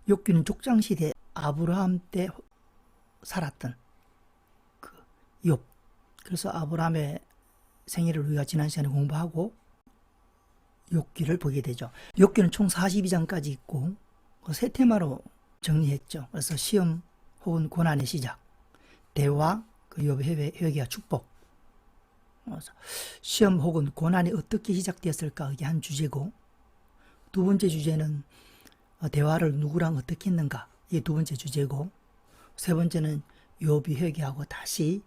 욥기는 족장시대 아브라함 때 살았던 그 욥. 그래서 아브라함의 생애를 우리가 지난 시간에 공부하고 욥기를 보게 되죠. 욥기는 총 42장까지 있고 그 세 테마로 정리했죠. 그래서 시험 혹은 고난의 시작, 대화, 그 욥의 회개와 축복. 그래서 시험 혹은 고난이 어떻게 시작되었을까, 이게 한 주제고, 두 번째 주제는 대화를 누구랑 어떻게 했는가, 이게 두 번째 주제고, 세 번째는 욥이 회개하고 다시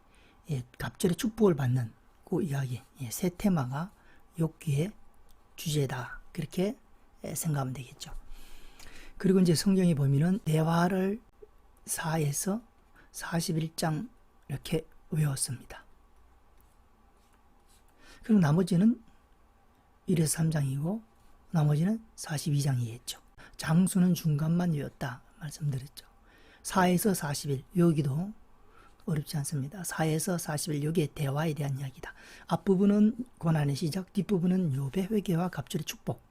갑절의 축복을 받는 그 이야기. 세 테마가 욥기의 주제다, 그렇게 생각하면 되겠죠. 그리고 이제 성경에 보면은 대화를 4에서 41장 이렇게 외웠습니다. 그리고 나머지는 1에서 3장이고 나머지는 42장이겠죠. 장수는 중간만 외웠다 말씀드렸죠. 4에서 41, 여기도 어렵지 않습니다. 4에서 41, 여기에 대화에 대한 이야기다. 앞부분은 고난의 시작, 뒷부분은 욥의 회개와 갑절의 축복.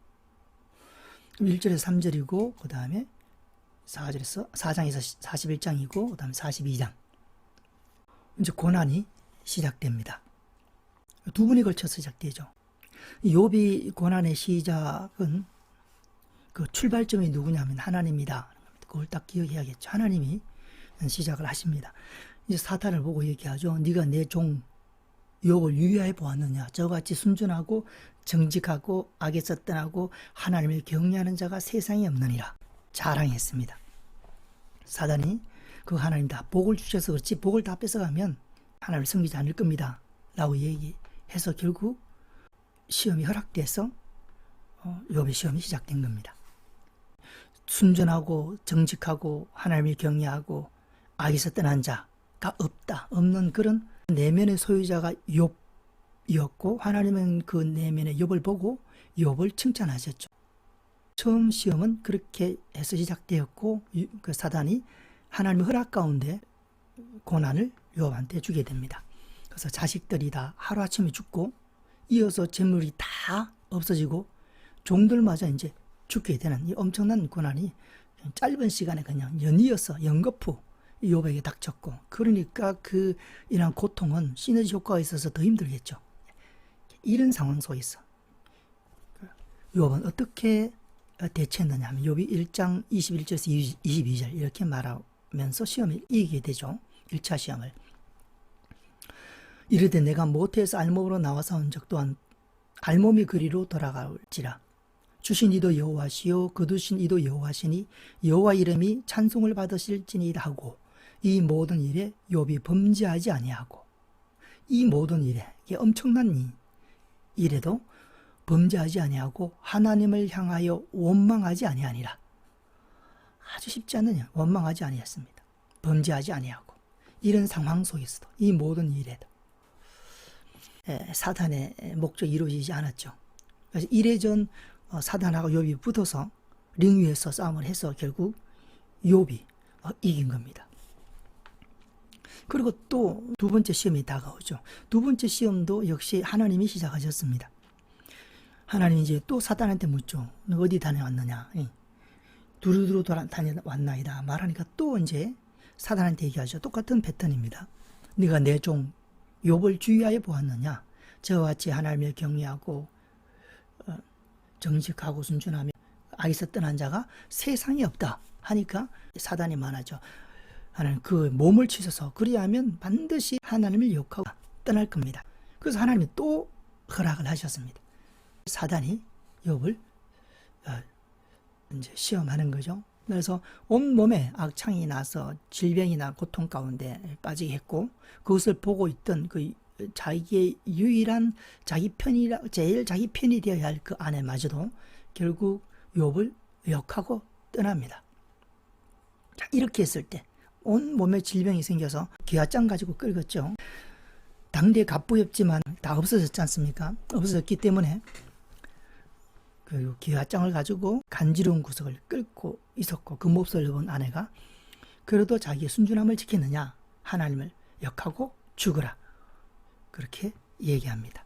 1절에서 3절이고 그 다음에 4장에서 41장이고 그 다음에 42장. 이제 고난이 시작됩니다. 두 번에 걸쳐서 시작되죠. 욥이 고난의 시작은 그 출발점이 누구냐면 하나님이다. 그걸 딱 기억해야겠죠. 하나님이 시작을 하십니다. 이제 사탄을 보고 얘기하죠. 네가 내 종 욥을 유의하여 보았느냐. 저같이 순전하고 정직하고 악에서 떠나고 하나님을 경외하는 자가 세상에 없느니라. 자랑했습니다. 사단이 그 하나님 다 복을 주셔서 그렇지 복을 다 뺏어가면 하나님을 섬기지 않을 겁니다 라고 얘기해서 결국 시험이 허락돼서 욥의 시험이 시작된 겁니다. 순전하고 정직하고 하나님을 경외하고 악에서 떠난 자가 없는 그런 내면의 소유자가 욥이었고, 하나님은 그 내면의 욥을 보고 욥을 칭찬하셨죠. 처음 시험은 그렇게 해서 시작되었고, 그 사단이 하나님의 허락 가운데 고난을 욥한테 주게 됩니다. 그래서 자식들이 다 하루아침에 죽고, 이어서 재물이 다 없어지고, 종들마저 이제 죽게 되는 이 엄청난 고난이 짧은 시간에 그냥 연이어서 연거푸 욥에게 닥쳤고, 그러니까 그 이런 고통은 시너지 효과가 있어서 더 힘들겠죠. 이런 상황 속에서 욥은 어떻게 대처했느냐 하면 욥이 1장 21절에서 22절 이렇게 말하면서 시험을 이기게 되죠. 1차 시험을. 이르되 내가 모태에서 알몸으로 나와서 온 적 또한 알몸이 그리로 돌아갈지라. 주신 이도 여호와시요 거두신 이도 여호와시니 여호와 이름이 찬송을 받으실지니이다 하고, 이 모든 일에 욥이 범죄하지 아니하고, 이 모든 일에, 이게 엄청난 일에도 범죄하지 아니하고 하나님을 향하여 원망하지 아니하니라. 아주 쉽지 않느냐. 원망하지 아니했습니다. 범죄하지 아니하고, 이런 상황 속에서도 이 모든 일에도 사탄의 목적이 이루어지지 않았죠. 그래서 이래전 사단하고 욥이 붙어서 링 위에서 싸움을 해서 결국 욥이 이긴 겁니다. 그리고 또 두 번째 시험이 다가오죠. 두 번째 시험도 역시 하나님이 시작하셨습니다. 하나님이 이제 또 사단한테 묻죠. 너 어디 다녀왔느냐? 두루두루 다녀왔나이다 말하니까 또 이제 사단한테 얘기하죠. 똑같은 패턴입니다. 네가 내 종 욥을 주의하여 보았느냐? 저와 같이 하나님을 경외하고 정직하고 순전하며 악에서 떠난 자가 세상에 없다 하니까 사단이 말하죠. 하나님 그 몸을 치셔서 그리하면 반드시 하나님을 욕하고 떠날 겁니다. 그래서 하나님이 또 허락을 하셨습니다. 사단이 욥을 이제 시험하는 거죠. 그래서 온몸에 악창이 나서 질병이나 고통 가운데 빠지게 했고, 그것을 보고 있던 그 자기의 유일한 제일 자기 편이 되어야 할 그 아내마저도 결국 욥을 욕하고 떠납니다. 자, 이렇게 했을 때 온몸에 질병이 생겨서 기와장 가지고 끌었죠. 당대 갑부였지만 다 없어졌지 않습니까? 없어졌기 때문에 그 기와장을 가지고 간지러운 구석을 끌고 있었고, 그 몹쓸 본 아내가 그래도 자기의 순전함을 지켰느냐, 하나님을 욕하고 죽으라, 그렇게 얘기합니다.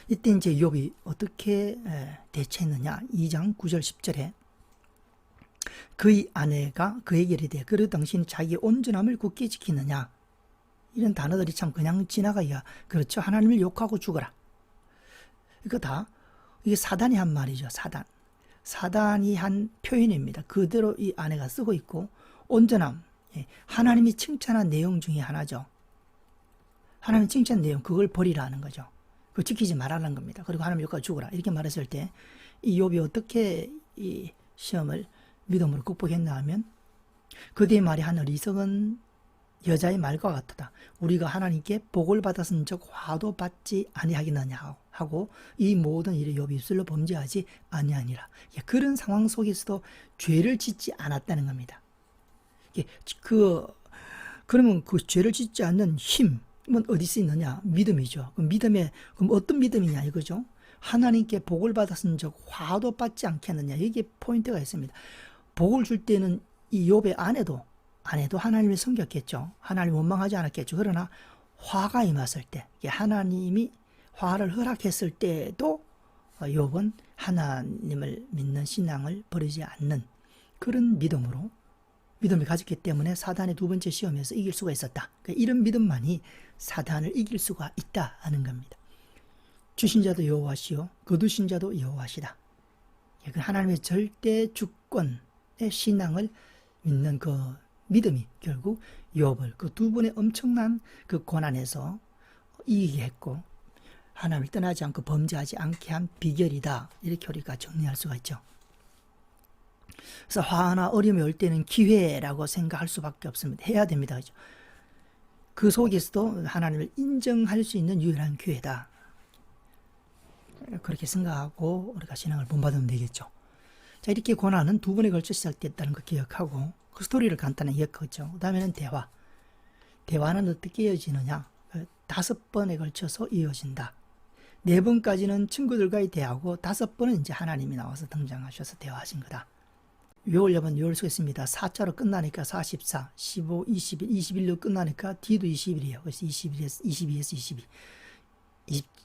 이때 이제 욥이 어떻게 대처했느냐, 2장 9절 10절에 그의 아내가 그에게 이르되 그러 당신이 자기의 온전함을 굳게 지키느냐. 이런 단어들이 참 그냥 지나가기가 그렇죠. 하나님을 욕하고 죽어라. 이거 다 이게 사단이 한 말이죠. 사단이 한 표현입니다. 그대로 이 아내가 쓰고 있고, 온전함, 하나님이 칭찬한 내용 중에 하나죠. 하나님 칭찬 내용, 그걸 버리라는 거죠. 그거 지키지 말라는 겁니다. 그리고 하나님 욕하고 죽어라 이렇게 말했을 때 이 욥이 어떻게 이 시험을 믿음으로 극복했나 하면, 그대의 말이 한 어리석은 여자의 말과 같다. 우리가 하나님께 복을 받았은 적 화도 받지 아니하겠느냐 하고 이 모든 일을 욥이 입술로 범죄하지 아니하니라. 그런 상황 속에서도 죄를 짓지 않았다는 겁니다. 그러면 그 죄를 짓지 않는 힘은 어디서 있느냐? 믿음이죠. 그럼 어떤 믿음이냐 이거죠. 하나님께 복을 받았은 적 화도 받지 않겠느냐. 여기에 포인트가 있습니다. 복을 줄 때는 이 욥의 아내도 하나님을 섬겼겠죠. 하나님을 원망하지 않았겠죠. 그러나 화가 임했을 때, 하나님이 화를 허락했을 때도 욥은 하나님을 믿는 신앙을 버리지 않는 그런 믿음을 가졌기 때문에 사단의 두 번째 시험에서 이길 수가 있었다. 이런 믿음만이 사단을 이길 수가 있다 하는 겁니다. 주신 자도 여호와시요 거두신 자도 여호와시다. 하나님의 절대 주권의 신앙을 믿는 그 믿음이 결국 욥을 그 두 분의 엄청난 그 고난에서 이기게 했고, 하나님을 떠나지 않고 범죄하지 않게 한 비결이다. 이렇게 우리가 정리할 수가 있죠. 그래서 화나 어려움이 올 때는 기회라고 생각할 수밖에 없습니다. 해야 됩니다. 그죠? 그 속에서도 하나님을 인정할 수 있는 유일한 기회다. 그렇게 생각하고 우리가 신앙을 본받으면 되겠죠. 자, 이렇게 고난은 두 번에 걸쳐 시작됐다는 거 기억하고, 그 스토리를 간단히 기억하죠. 그 다음에는 대화는 어떻게 이어지느냐? 5번에 걸쳐서 이어진다. 4번까지는 친구들과의 대화고, 5번은 이제 하나님이 나와서 등장하셔서 대화하신 거다. 요월 요월 수겠습니다. 4자로 끝나니까 44, 15, 21, 21로 끝나니까 뒤도 21이에요. 그래서 22에서 22,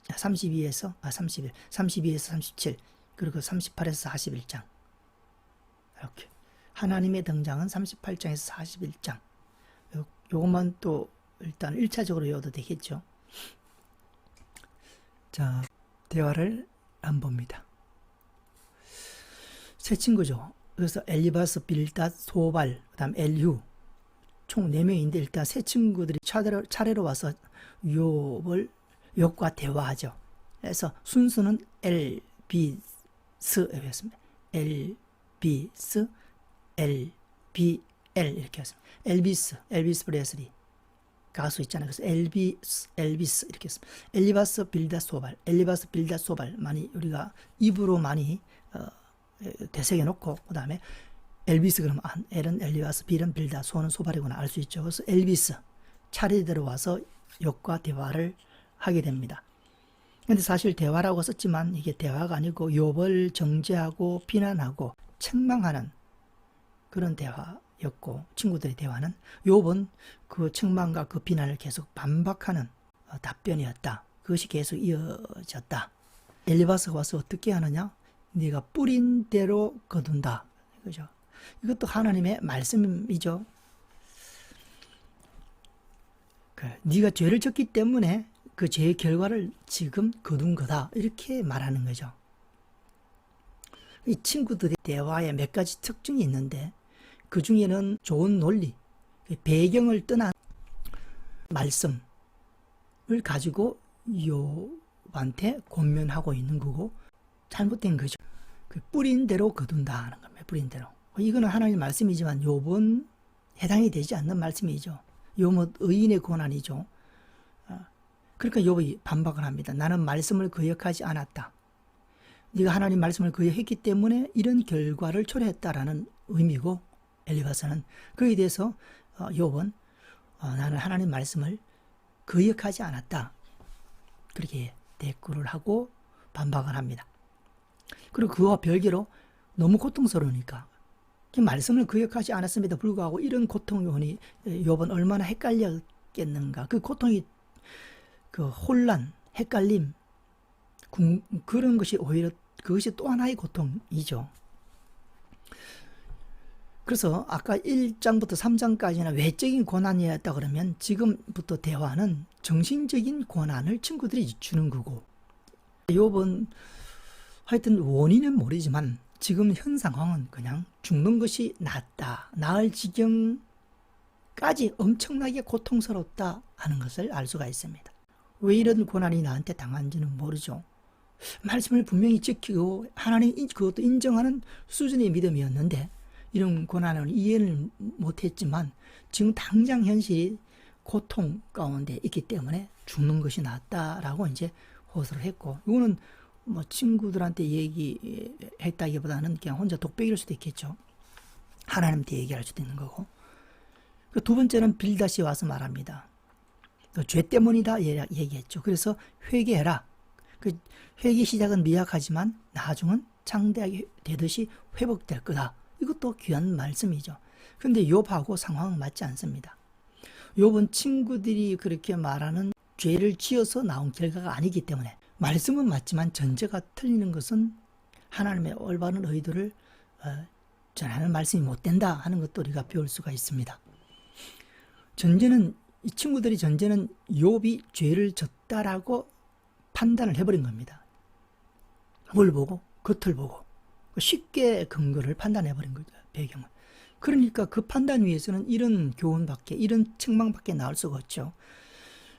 32에서 31, 32에서 37, 그리고 38에서 41장. 이렇게 하나님의 등장은 38장에서 41장. 요것만 또 일단 1차적으로 외워도 되겠죠. 자, 대화를 안 봅니다. 세 친구죠. 그래서 엘리바스, 빌닷, 소발, 그 다음 엘휴, 총 4명인데 일단 세 친구들이 차례로 와서 욥과 대화하죠. 그래서 순서는 엘비스였습니다. 엘비스, 엘비엘 이렇게 했습니다. 엘비스 프레슬리 가수 있잖아요. 그래서 엘비스 이렇게 했습니다. 엘리바스, 빌닷, 소발 많이 우리가 입으로 많이 되새겨 놓고, 그 다음에 엘비스 그러면 엘은 엘리바스, 빌은 빌닷, 소는 소발이구나 알 수 있죠. 그래서 엘비스 차례대로 와서 욥과 대화를 하게 됩니다. 근데 사실 대화라고 썼지만 이게 대화가 아니고 욥을 정죄하고 비난하고 책망하는 그런 대화였고, 친구들의 대화는 욥은 그 책망과 그 비난을 계속 반박하는 답변이었다. 그것이 계속 이어졌다. 엘리바스가 와서 어떻게 하느냐? 네가 뿌린 대로 거둔다. 그죠? 이것도 하나님의 말씀이죠. 네가 죄를 졌기 때문에 그 죄의 결과를 지금 거둔 거다. 이렇게 말하는 거죠. 이 친구들의 대화에 몇 가지 특징이 있는데, 그 중에는 좋은 논리, 배경을 떠난 말씀을 가지고 욥한테 권면하고 있는 거고, 잘못된 거죠. 그 뿌린 대로 거둔다 하는 겁니다. 뿌린 대로. 이거는 하나님의 말씀이지만 욥은 해당이 되지 않는 말씀이죠. 욥은 의인의 고난이죠. 그러니까 욥이 반박을 합니다. 나는 말씀을 거역하지 않았다. 네가 하나님 말씀을 거역했기 때문에 이런 결과를 초래했다라는 의미고, 엘리바스는 그에 대해서 욥은 나는 하나님 말씀을 거역하지 않았다. 그렇게 대꾸를 하고 반박을 합니다. 그리고 그와 별개로 너무 고통스러우니까 말씀을 거역하지 않았음에도 불구하고 이런 고통이 욥은 얼마나 헷갈렸겠는가. 그 고통이 그 혼란, 헷갈림, 그런 것이 오히려 그것이 또 하나의 고통이죠. 그래서 아까 1장부터 3장까지는 외적인 고난이었다 그러면 지금부터 대화는 정신적인 고난을 친구들이 주는 거고, 요번 하여튼 원인은 모르지만 지금 현 상황은 그냥 죽는 것이 낫다, 나을 지경까지 엄청나게 고통스럽다 하는 것을 알 수가 있습니다. 왜 이런 고난이 나한테 당한지는 모르죠. 말씀을 분명히 지키고 하나님 그것도 인정하는 수준의 믿음이었는데 이런 고난을 이해를 못했지만 지금 당장 현실이 고통 가운데 있기 때문에 죽는 것이 낫다라고 이제 호소를 했고, 이거는 뭐 친구들한테 얘기했다기보다는 그냥 혼자 독백일 수도 있겠죠. 하나님한테 얘기할 수도 있는 거고. 그 두 번째는 빌닷이 와서 말합니다. 죄 때문이다 얘기했죠. 그래서 회개해라. 그 회개 시작은 미약하지만 나중은 창대하게 되듯이 회복될 거다. 이것도 귀한 말씀이죠. 그런데 욥하고 상황은 맞지 않습니다. 욥은 친구들이 그렇게 말하는 죄를 지어서 나온 결과가 아니기 때문에, 말씀은 맞지만 전제가 틀리는 것은 하나님의 올바른 의도를 전하는 말씀이 못 된다 하는 것도 우리가 배울 수가 있습니다. 이 친구들이 전제는 욥이 죄를 졌다라고 판단을 해버린 겁니다. 뭘 보고? 겉을 보고 쉽게 근거를 판단해버린 거죠. 배경을. 그러니까 그 판단 위에서는 이런 교훈밖에, 이런 책망밖에 나올 수가 없죠.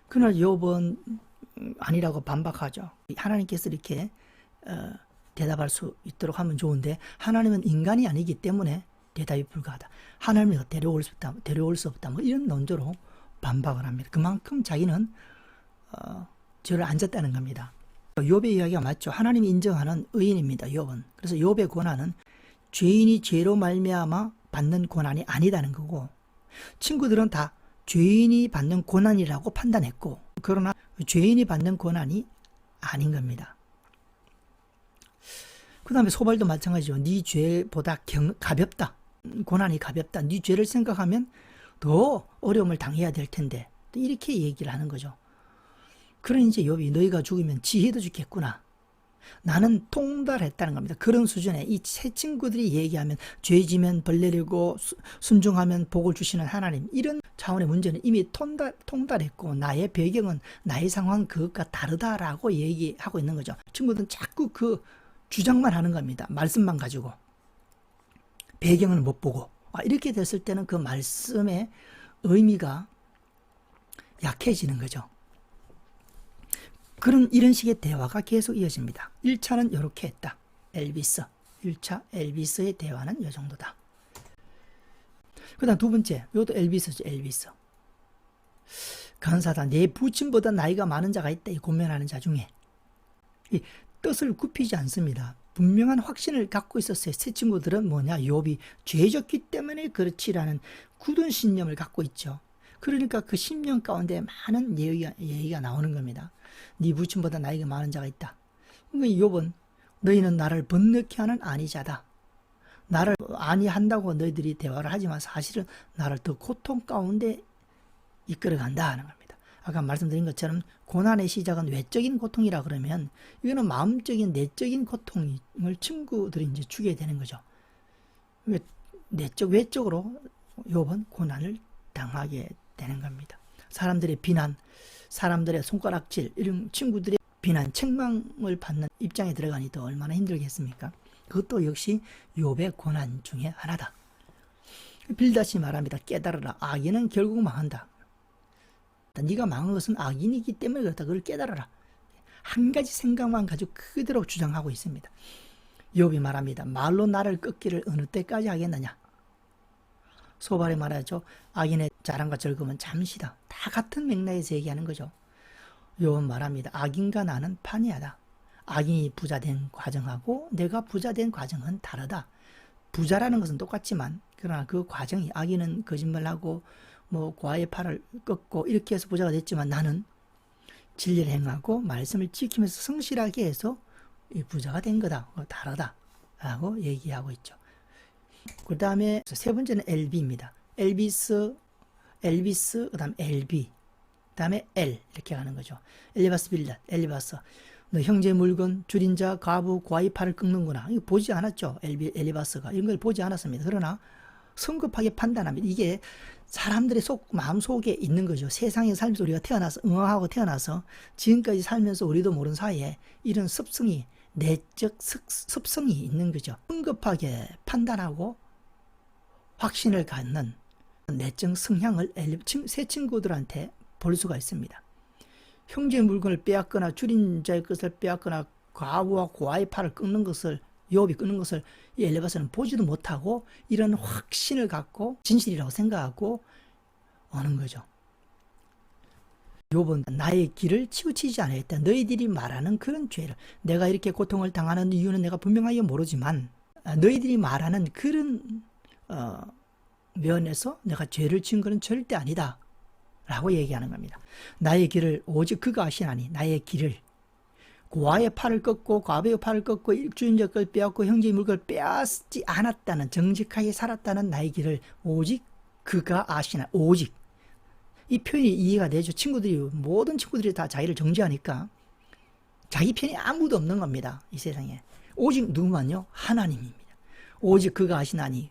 그러나 욥은 아니라고 반박하죠. 하나님께서 이렇게 대답할 수 있도록 하면 좋은데 하나님은 인간이 아니기 때문에 대답이 불가하다. 하나님이 데려올 수 없다. 뭐 이런 논조로 반박을 합니다. 그만큼 자기는 죄를 안 졌다는 겁니다. 욥의 이야기가 맞죠. 하나님이 인정하는 의인입니다. 욥은. 그래서 욥의 고난은 죄인이 죄로 말미암아 받는 고난이 아니다는 거고, 친구들은 다 죄인이 받는 고난이라고 판단했고, 그러나 죄인이 받는 고난이 아닌 겁니다. 그 다음에 소발도 마찬가지죠. 네 죄보다 가볍다. 고난이 가볍다. 네 죄를 생각하면 더 어려움을 당해야 될 텐데, 이렇게 얘기를 하는 거죠. 그러니 이제 욥이 너희가 죽으면 지혜도 죽겠구나. 나는 통달했다는 겁니다. 그런 수준에 이 세 친구들이 얘기하면 죄지면 벌 내리고 순종하면 복을 주시는 하나님, 이런 차원의 문제는 이미 통달했고 나의 배경은 나의 상황 그것과 다르다라고 얘기하고 있는 거죠. 친구들은 자꾸 그 주장만 하는 겁니다. 말씀만 가지고 배경을 못 보고. 이렇게 됐을 때는 그 말씀의 의미가 약해지는 거죠. 이런 식의 대화가 계속 이어집니다. 1차는 이렇게 했다. 엘비스. 1차 엘비스의 대화는 이 정도다. 그 다음 두 번째, 이것도 엘비스죠. 엘비스. 간사다. 내 부친보다 나이가 많은 자가 있다. 이 고면하는 자 중에. 이 뜻을 굽히지 않습니다. 분명한 확신을 갖고 있었어요. 세 친구들은 뭐냐? 욥이 죄졌기 때문에 그렇지라는 굳은 신념을 갖고 있죠. 그러니까 그 신념 가운데 많은 얘기가 나오는 겁니다. 네 부친보다 나이가 많은 자가 있다. 그러니까 욥은 너희는 나를 번뇌케 하는 안위자다. 나를 안위한다고 너희들이 대화를 하지만 사실은 나를 더 고통 가운데 이끌어간다 하는 겁니다. 아까 말씀드린 것처럼 고난의 시작은 외적인 고통이라 그러면 이거는 마음적인 내적인 고통을 친구들이 이제 주게 되는 거죠. 외적으로 욥은 고난을 당하게 되는 겁니다. 사람들의 비난, 사람들의 손가락질, 이런 친구들의 비난, 책망을 받는 입장에 들어가니 또 얼마나 힘들겠습니까? 그것도 역시 욥의 고난 중에 하나다. 빌닷이 말합니다. 깨달아라. 악인은 결국 망한다. 네가 망한 것은 악인이기 때문에 그렇다. 그걸 깨달아라. 한 가지 생각만 가지고 그대로 주장하고 있습니다. 욥이 말합니다. 말로 나를 꺾기를 어느 때까지 하겠느냐. 소발이 말하죠. 악인의 자랑과 즐거움은 잠시다. 다 같은 맥락에서 얘기하는 거죠. 욥은 말합니다. 악인과 나는 판이하다. 악인이 부자된 과정하고 내가 부자된 과정은 다르다. 부자라는 것은 똑같지만 그러나 그 과정이, 악인은 거짓말하고 뭐 과의 팔을 꺾고 이렇게 해서 부자가 됐지만 나는 진리를 행하고 말씀을 지키면서 성실하게 해서 부자가 된 거다. 다르다 라고 얘기하고 있죠. 그 다음에 세 번째는 엘비입니다. 엘비스, 그 다음 엘비, 그 다음에 엘, 이렇게 가는 거죠. 엘리바스 빌닷, 엘리바스. 너 형제 물건, 줄인 자, 과부, 과의 팔을 꺾는구나. 이거 보지 않았죠. 엘리바스가. 이런 걸 보지 않았습니다. 그러나 성급하게 판단합니다. 이게 사람들의 마음속에 있는 거죠. 세상에 살면서 우리가 응어하고 태어나서 지금까지 살면서 우리도 모르는 사이에 이런 내적 습성이 있는 거죠. 성급하게 판단하고 확신을 갖는 내적 성향을 새 친구들한테 볼 수가 있습니다. 형제의 물건을 빼앗거나 줄인 자의 것을 빼앗거나 과부와 고아의 팔을 끊는 것을 요업이 끊는 것을 이 엘리바스는 보지도 못하고 이런 확신을 갖고 진실이라고 생각하고 오는 거죠. 요업은 나의 길을 치우치지 않았다. 너희들이 말하는 그런 죄를, 내가 이렇게 고통을 당하는 이유는 내가 분명하게 모르지만 너희들이 말하는 그런 면에서 내가 죄를 지은 것은 절대 아니다 라고 얘기하는 겁니다. 나의 길을 오직 그가 아시나니, 나의 길을 고아의 팔을 꺾고 과부의 팔을 꺾고 주인의 걸 빼앗고 형제의 물건을 빼앗지 않았다는, 정직하게 살았다는 나의 길을 오직 그가 아시나. 오직, 이 표현이 이해가 되죠. 모든 친구들이 다 자기를 정죄하니까 자기 편이 아무도 없는 겁니다. 이 세상에 오직 누구만요? 하나님입니다. 오직 그가 아시나니.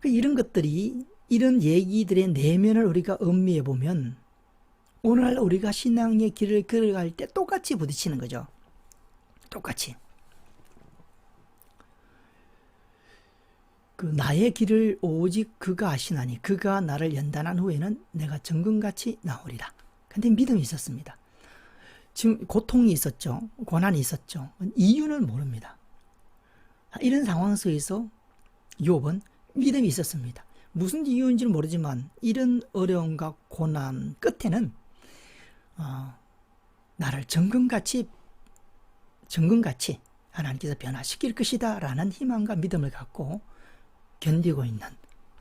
이런 것들이, 이런 얘기들의 내면을 우리가 음미해 보면 오늘날 우리가 신앙의 길을 걸어갈 때 똑같이 부딪히는 거죠. 똑같이. 나의 길을 오직 그가 아시나니, 그가 나를 연단한 후에는 내가 정금같이 나오리라. 근데 믿음이 있었습니다. 지금 고통이 있었죠. 고난이 있었죠. 이유는 모릅니다. 이런 상황 속에서 욥은 믿음이 있었습니다. 무슨 이유인지는 모르지만 이런 어려움과 고난 끝에는 나를 정금같이 하나님께서 변화시킬 것이다 라는 희망과 믿음을 갖고 견디고 있는,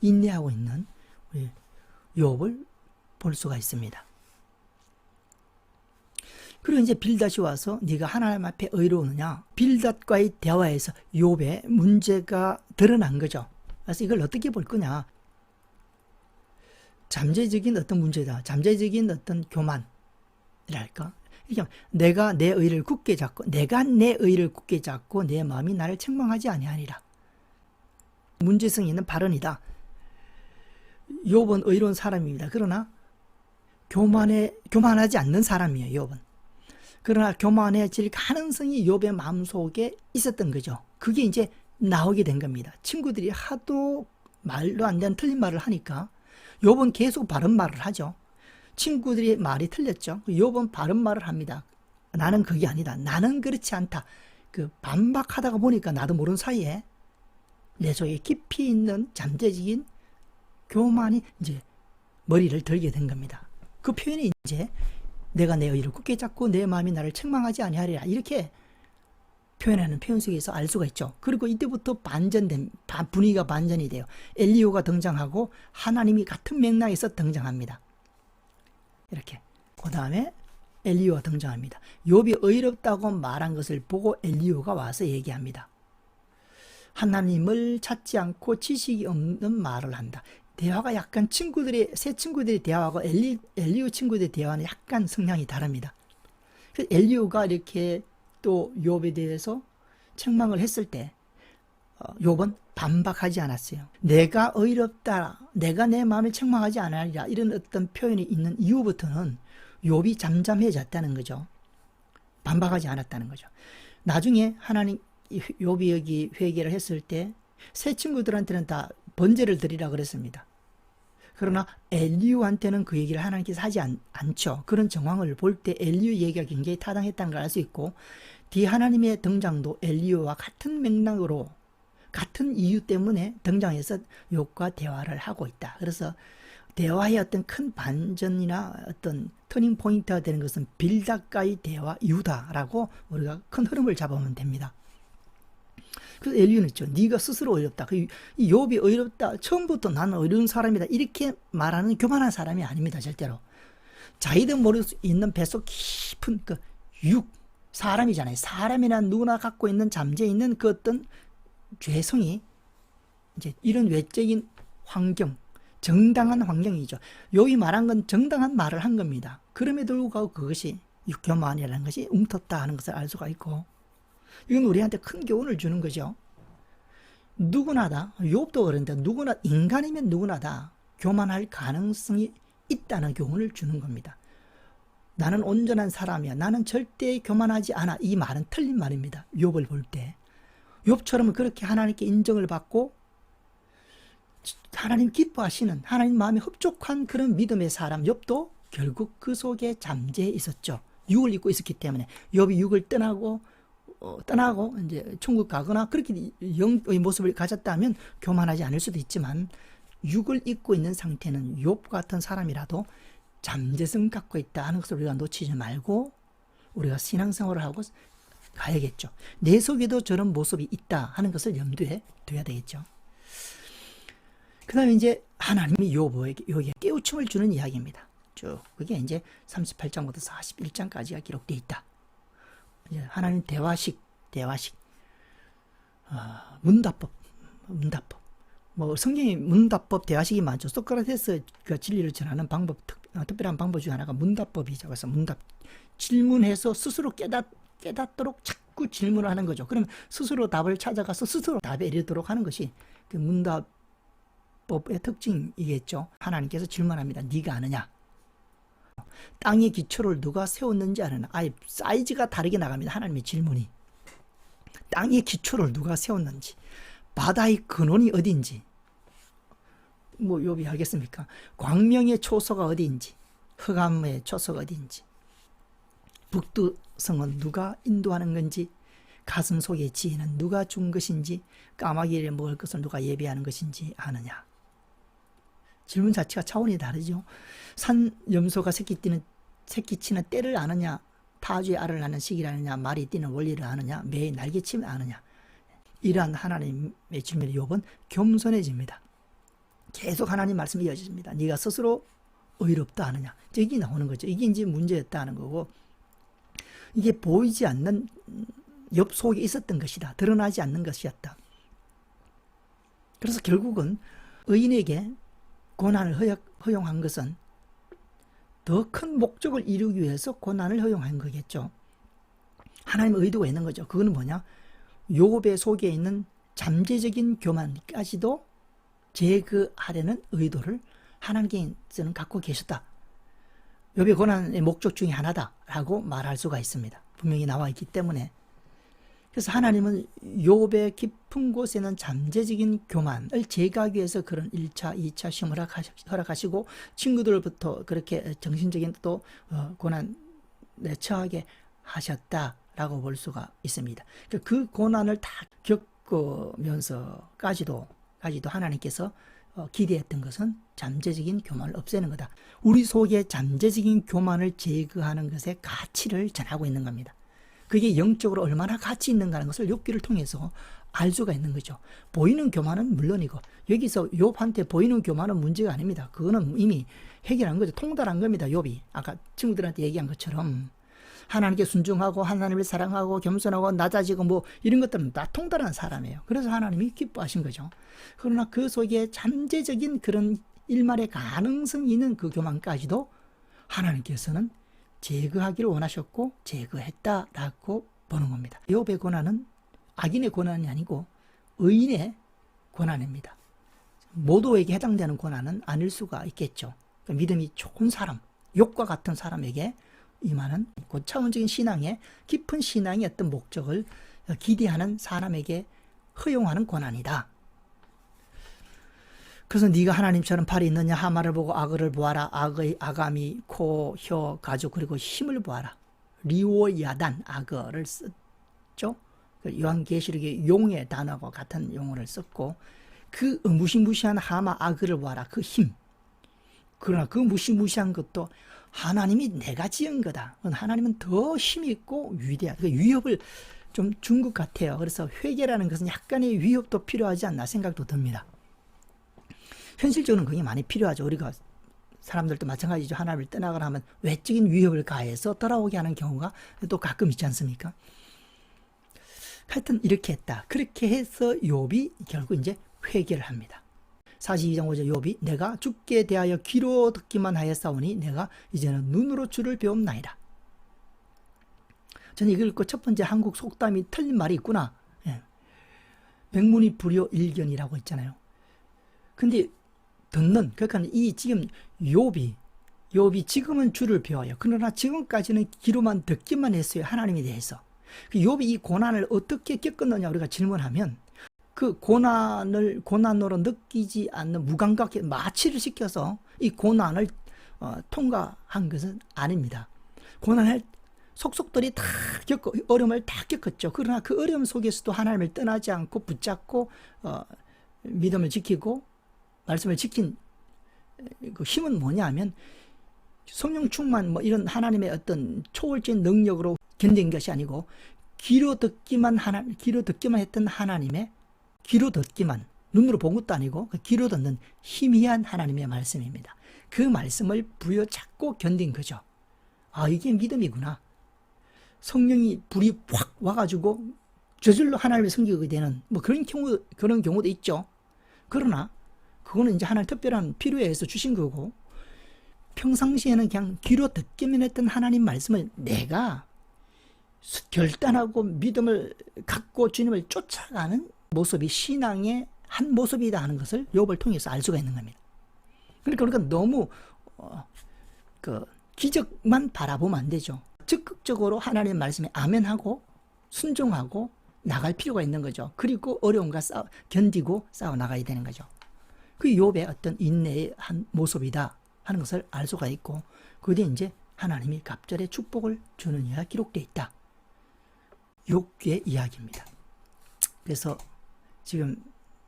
인내하고 있는 우리 욥을 볼 수가 있습니다. 그리고 이제 빌닷이 와서 네가 하나님 앞에 의로우느냐, 빌닷과의 대화에서 욥의 문제가 드러난 거죠. 그래서 이걸 어떻게 볼 거냐, 잠재적인 어떤 문제다, 잠재적인 어떤 교만이랄까, 내가 내 의를 굳게 잡고 내 마음이 나를 책망하지 아니하니라. 문제성이 있는 발언이다. 욥은 의로운 사람입니다. 그러나 교만하지 않는 사람이에요. 욥은. 그러나 교만해질 가능성이 욥의 마음속에 있었던 거죠. 그게 이제 나오게 된 겁니다. 친구들이 하도 말도 안 되는 틀린 말을 하니까 욥은 계속 바른 말을 하죠. 친구들이 말이 틀렸죠. 욥은 바른 말을 합니다. 나는 그게 아니다. 나는 그렇지 않다. 반박하다가 보니까 나도 모르는 사이에 내 속에 깊이 있는 잠재적인 교만이 이제 머리를 들게 된 겁니다. 그 표현이 이제 내가 내 의를 굳게 잡고 내 마음이 나를 책망하지 아니하리라, 이렇게 표현하는 표현 속에서 알 수가 있죠. 그리고 이때부터 분위기가 반전이 돼요. 엘리야가 등장하고 하나님이 같은 맥락에서 등장합니다. 이렇게. 그 다음에 엘리야가 등장합니다. 욥이 의롭다고 말한 것을 보고 엘리야가 와서 얘기합니다. 하나님을 찾지 않고 지식이 없는 말을 한다. 대화가 약간 새 친구들의 대화하고 엘리야 친구들의 대화는 약간 성향이 다릅니다. 그래서 엘리야가 이렇게 또 욥에 대해서 책망을 했을 때 욥은 반박하지 않았어요. 내가 의롭다, 내가 내 마음을 책망하지 않으리라, 이런 어떤 표현이 있는 이후부터는 욥이 잠잠해졌다는 거죠. 반박하지 않았다는 거죠. 나중에 욥이 여기 회개를 했을 때 새 친구들한테는 다 번제를 드리라 그랬습니다. 그러나 엘리야한테는 그 얘기를 하나님께서 하지 않죠. 그런 정황을 볼 때 엘리야 얘기가 굉장히 타당했다는 걸 알 수 있고, 뒤 하나님의 등장도 엘리야와 같은 맥락으로, 같은 이유 때문에 등장해서 욥과 대화를 하고 있다. 그래서 대화의 어떤 큰 반전이나 어떤 터닝 포인트가 되는 것은 빌닷과의 대화 이후다라고 우리가 큰 흐름을 잡으면 됩니다. 그래서 엘리야는 있죠. 네가 스스로 어렵다. 이 욥이 어렵다. 처음부터 나는 어려운 사람이다. 이렇게 말하는 교만한 사람이 아닙니다. 절대로. 자기도 모를 수 있는 뱃속 깊은 사람이잖아요. 사람이란 누구나 갖고 있는 잠재 있는 그 어떤 죄성이 이제 이런 외적인 환경, 정당한 환경이죠. 욥이 말한 건 정당한 말을 한 겁니다. 그럼에도 불구하고 그것이 교만이라는 것이 움텄다 하는 것을 알 수가 있고, 이건 우리한테 큰 교훈을 주는 거죠. 누구나 다, 욥도 그런데 누구나, 인간이면 누구나 다 교만할 가능성이 있다는 교훈을 주는 겁니다. 나는 온전한 사람이야. 나는 절대 교만하지 않아. 이 말은 틀린 말입니다. 욥을 볼 때. 욥처럼 그렇게 하나님께 인정을 받고 하나님 기뻐하시는, 하나님 마음에 흡족한 그런 믿음의 사람 욥도 결국 그 속에 잠재해 있었죠. 육을 입고 있었기 때문에. 욥이 육을 떠나고 이제 천국 가거나 그렇게 영의 모습을 가졌다면 교만하지 않을 수도 있지만, 육을 입고 있는 상태는 욥 같은 사람이라도 잠재성 갖고 있다 하는 것을 우리가 놓치지 말고 우리가 신앙생활을 하고 가야겠죠. 내 속에도 저런 모습이 있다 하는 것을 염두에 둬야 되겠죠. 그 다음에 이제 하나님이 욥에게 깨우침을 주는 이야기입니다. 쭉 그게 이제 38장부터 41장까지가 기록되어 있다. 이제 하나님 대화식 문답법. 뭐 성경에 문답법 대화식이 많죠. 소크라테스가 진리를 전하는 방법, 특별한 방법 중 하나가 문답법이죠. 그래서 질문해서 스스로 깨닫도록 자꾸 질문을 하는 거죠. 그러면 스스로 답을 찾아가서 스스로 답에 이르도록 하는 것이 그 문답법의 특징이겠죠. 하나님께서 질문합니다. 네가 아느냐? 땅의 기초를 누가 세웠는지 아느냐? 아예 사이즈가 다르게 나갑니다. 하나님의 질문이. 땅의 기초를 누가 세웠는지, 바다의 근원이 어디인지, 뭐 욥이 하겠습니까? 광명의 초소가 어디인지, 흑암의 초소가 어디인지, 북두성은 누가 인도하는 건지, 가슴 속의 지혜는 누가 준 것인지, 까마귀를 먹을 것을 누가 예비하는 것인지 아느냐? 질문 자체가 차원이 다르죠. 산 염소가 새끼치는 때를 아느냐? 타주의 알을 낳는 시기를 아느냐? 말이 뛰는 원리를 아느냐? 매의 날개침을 아느냐? 이러한 하나님의 질문에 욥은 겸손해집니다. 계속 하나님 말씀이 이어집니다. 네가 스스로 의롭다 하느냐? 여기 나오는 거죠. 이게 이제 문제였다 하는 거고, 이게 보이지 않는 욥 속에 있었던 것이다. 드러나지 않는 것이었다. 그래서 결국은 의인에게 고난을 허용한 것은 더 큰 목적을 이루기 위해서 고난을 허용한 거겠죠. 하나님의 의도가 있는 거죠. 그거는 뭐냐? 욥의 속에 있는 잠재적인 교만까지도 제거하려는 의도를 하나님께서는 갖고 계셨다. 욥의 고난의 목적 중에 하나다라고 말할 수가 있습니다. 분명히 나와 있기 때문에. 그래서 하나님은 욥의 깊은 곳에는 잠재적인 교만을 제거하기 위해서 그런 1차, 2차 시험을 허락하시고 친구들부터 그렇게 정신적인 또 고난에 처하게 하셨다라고 볼 수가 있습니다. 그 고난을 다 겪으면서까지도 하나님께서 기대했던 것은 잠재적인 교만을 없애는 거다. 우리 속에 잠재적인 교만을 제거하는 것의 가치를 전하고 있는 겁니다. 그게 영적으로 얼마나 가치 있는가 하는 것을 욥기를 통해서 알 수가 있는 거죠. 보이는 교만은 물론이고, 여기서 욥한테 보이는 교만은 문제가 아닙니다. 그거는 이미 해결한 거죠. 통달한 겁니다. 욥이 아까 친구들한테 얘기한 것처럼 하나님께 순종하고 하나님을 사랑하고 겸손하고 낮아지고 뭐 이런 것들은 다 통달한 사람이에요. 그래서 하나님이 기뻐하신 거죠. 그러나 그 속에 잠재적인 그런 일말의 가능성이 있는 그 교만까지도 하나님께서는 제거하기를 원하셨고 제거했다라고 보는 겁니다. 욥의 고난은 악인의 고난이 아니고 의인의 고난입니다. 모두에게 해당되는 고난은 아닐 수가 있겠죠. 그러니까 믿음이 좋은 사람, 욥과 같은 사람에게 임하는 고차원적인 신앙의 깊은 신앙의 어떤 목적을 기대하는 사람에게 허용하는 고난이다. 그래서 네가 하나님처럼 팔이 있느냐? 하마를 보고 악어를 보아라. 악의 아가미, 코, 혀, 가죽 그리고 힘을 보아라. 리오야단 악어를 썼죠. 요한계시록의 용의 단어와 같은 용어를 썼고, 그 무시무시한 하마 악어를 보아라. 그 힘. 그러나 그 무시무시한 것도 하나님이 내가 지은 거다. 하나님은 더 힘이 있고 위대하다. 그 위협을 좀 준 것 같아요. 그래서 회개라는 것은 약간의 위협도 필요하지 않나 생각도 듭니다. 현실적으로는 그게 많이 필요하죠. 우리가 사람들도 마찬가지죠. 하나님을 떠나거나 하면 외적인 위협을 가해서 돌아오게 하는 경우가 또 가끔 있지 않습니까? 하여튼 이렇게 했다. 그렇게 해서 욥이 결국 이제 회개를 합니다. 42장 5절 욥이 내가 주께 대하여 귀로 듣기만 하였사오니 내가 이제는 눈으로 주를 배움나이다. 저는 이걸 읽고 첫 번째 한국 속담이 틀린 말이 있구나. 예. 백문이 불여일견이라고 했잖아요. 근데 듣는, 그러니까 이 지금 욥이 지금은 주를 배워요. 그러나 지금까지는 귀로만 듣기만 했어요. 하나님에 대해서. 욥이 이 고난을 어떻게 겪었느냐 우리가 질문하면 그 고난으로 느끼지 않는 무감각에 마취를 시켜서 이 고난을 통과한 것은 아닙니다. 고난을 속속들이 다 겪고 어려움을 다 겪었죠. 그러나 그 어려움 속에서도 하나님을 떠나지 않고 붙잡고 믿음을 지키고 말씀을 지킨 그 힘은 뭐냐 하면 성령 충만 뭐 이런 하나님의 어떤 초월적인 능력으로 견딘 것이 아니고 귀로 듣기만 했던 하나님의 귀로 듣기만, 눈으로 본 것도 아니고 귀로 듣는 희미한 하나님의 말씀입니다. 그 말씀을 부여잡고 견딘 거죠. 아, 이게 믿음이구나. 성령이 불이 확 와가지고 저절로 하나님을 섬기게 되는 뭐 그런 경우도 있죠. 그러나 그거는 이제 하나님 특별한 필요에 의해서 주신 거고, 평상시에는 그냥 귀로 듣기만 했던 하나님 말씀을 내가 결단하고 믿음을 갖고 주님을 쫓아가는 모습이 신앙의 한 모습이다 하는 것을 욥을 통해서 알 수가 있는 겁니다. 그러니까 우리가 너무 기적만 바라보면 안 되죠. 적극적으로 하나님의 말씀에 아멘하고 순종하고 나갈 필요가 있는 거죠. 그리고 어려움과 견디고 싸워 나가야 되는 거죠. 그 욥의 어떤 인내의 한 모습이다 하는 것을 알 수가 있고, 그게 이제 하나님이 갑절의 축복을 주는 이야기가 기록되어 있다. 욥기의 이야기입니다. 그래서 지금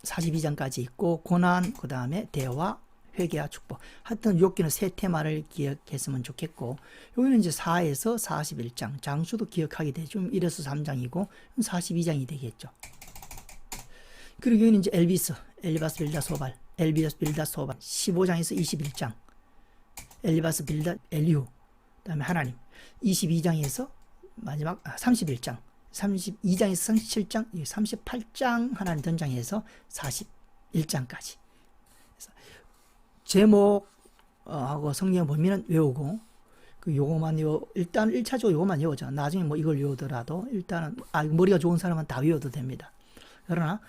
42장까지 있고 고난, 그 다음에 대화, 회개와 축복. 하여튼 욥기는 세 테마를 기억했으면 좋겠고, 여기는 이제 4에서 41장, 장수도 기억하게 되죠. 1에서 3장이고 42장이 되겠죠. 그리고 여기는 이제 엘바스 빌다 소발, 15장에서 21장, 엘리바스 빌다 엘리후, 그 다음에 하나님, 22장에서 마지막 31장, 32장에서 37장, 38장 하나님 등장해서 41장까지. 제목하고 성경 보면은 외우고, 요거만 일단 1차적으로 요거만 외우죠. 나중에 뭐 이걸 외우더라도 일단은 머리가 좋은 사람은 다 외워도 됩니다. 그러나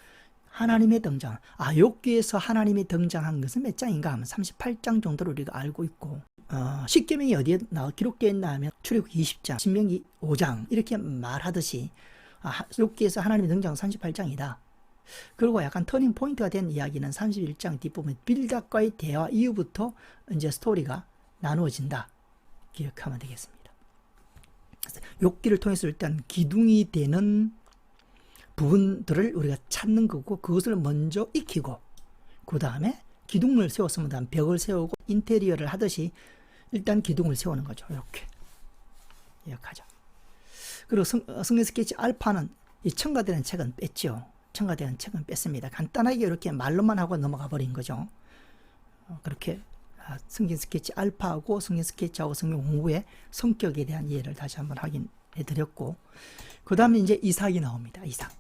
하나님의 등장, 욥기에서 하나님이 등장한 것은 몇 장인가 하면 38장 정도로 우리가 알고 있고, 십계명이 어디에 기록되어 있나 하면 출애굽기 20장, 신명기 5장 이렇게 말하듯이 욥기에서 하나님의 등장은 38장이다. 그리고 약간 터닝 포인트가 된 이야기는 31장 뒷부분 빌닷과의 대화 이후부터 이제 스토리가 나누어진다. 기억하면 되겠습니다. 욥기를 통해서 일단 기둥이 되는 부분들을 우리가 찾는 거고, 그것을 먼저 익히고 그 다음에 기둥을 세웠으면 벽을 세우고 인테리어를 하듯이 일단 기둥을 세우는 거죠. 이렇게 기억하죠. 그리고 성경 스케치 알파는 이 첨가되는 책은 뺐죠. 첨가되는 책은 뺐습니다. 간단하게 이렇게 말로만 하고 넘어가 버린 거죠. 그렇게 성경 스케치 알파하고 성경 스케치하고 성경 공부의 성격에 대한 이해를 다시 한번 확인해 드렸고, 그 다음에 이제 이삭이 나옵니다. 이삭.